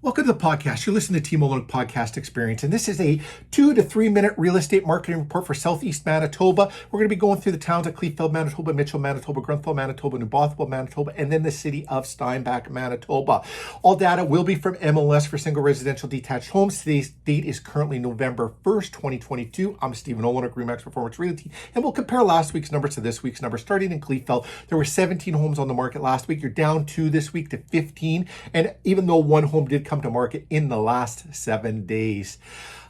Welcome to the podcast. You're listening to Team Olyniuk Podcast Experience, and this is a 2 to 3 minute real estate marketing report for Southeast Manitoba. We're going to be going through the towns of Kleefeld, Manitoba, Mitchell, Manitoba, Grunthal, Manitoba, New Bothwell, Manitoba, and then the city of Steinbach, Manitoba. All data will be from MLS for single residential detached homes. Today's date is currently November 1st, 2022. I'm Stephen Olyniuk, Remax Performance Realty, and we'll compare last week's numbers to this week's numbers. Starting in Kleefeld, there were 17 homes on the market last week. You're down 2 this week to 15, and even though one home did come to market in the last 7 days.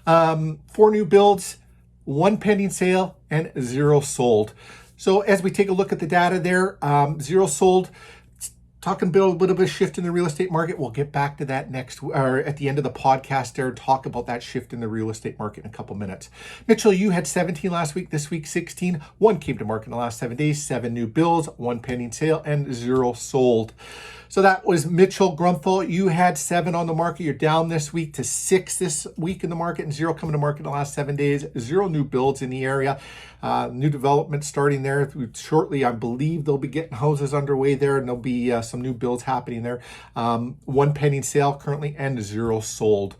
4 new builds, 1 pending sale, and 0 sold. So as we take a look at the data there, 0 sold. Talking about a little bit of shift in the real estate market. We'll get back to that next, or at the end of the podcast there, and talk about that shift in the real estate market in a couple minutes. Mitchell, you had 17 last week, this week 16. 1 came to market in the last 7 days, 7 new builds, 1 pending sale, and 0 sold. So that was Mitchell. Grunthal, you had 7 on the market. You're down this week to 6 this week in the market, and 0 coming to market in the last 7 days. 0 new builds in the area. New development starting there shortly. I believe they'll be getting houses underway there, and there'll be some new builds happening there. 1 pending sale currently, and 0 sold.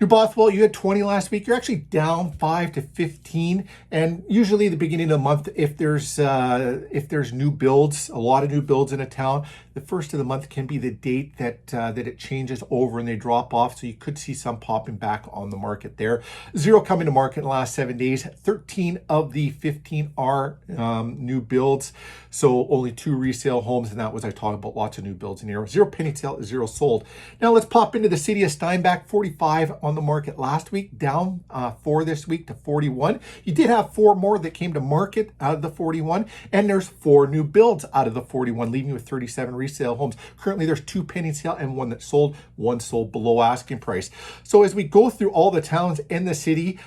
New Bothwell, you had 20 last week. You're actually down 5 to 15. And usually the beginning of the month, if there's new builds, a lot of new builds in a town, the first of the month can be the date that it changes over and they drop off. So you could see some popping back on the market there. 0 coming to market in the last 7 days. 13 of the 15 are new builds. So only 2 resale homes, and that was, I talked about lots of new builds in here. 0 pending sale, 0 sold. Now let's pop into the city of Steinbach. 45 on the market last week, down 4 this week to 41. You did have 4 more that came to market out of the 41, and there's 4 new builds out of the 41, leaving you with 37 resale homes. Currently, there's 2 pending sale and 1 that sold, 1 sold below asking price. So as we go through all the towns in the city,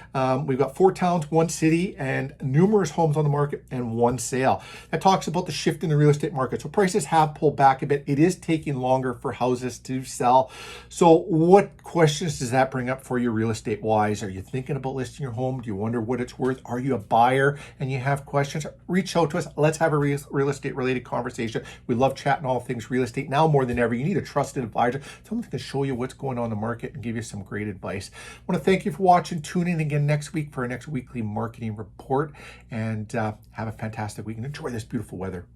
we've got 4 towns, 1 city, and numerous homes on the market and 1 sale. That talks about the shift in the real estate market. So prices have pulled back a bit. It is taking longer for houses to sell. So what questions does that bring up for you real estate wise? Are you thinking about listing your home? Do you wonder what it's worth? Are you a buyer and you have questions? Reach out to us. Let's have a real estate related conversation. We love chatting all things real estate. Now more than ever, you need a trusted advisor, someone that can show you what's going on in the market and give you some great advice. I want to thank you for watching. Tune in again next week for our next weekly marketing report, and have a fantastic week and enjoy this beautiful weather.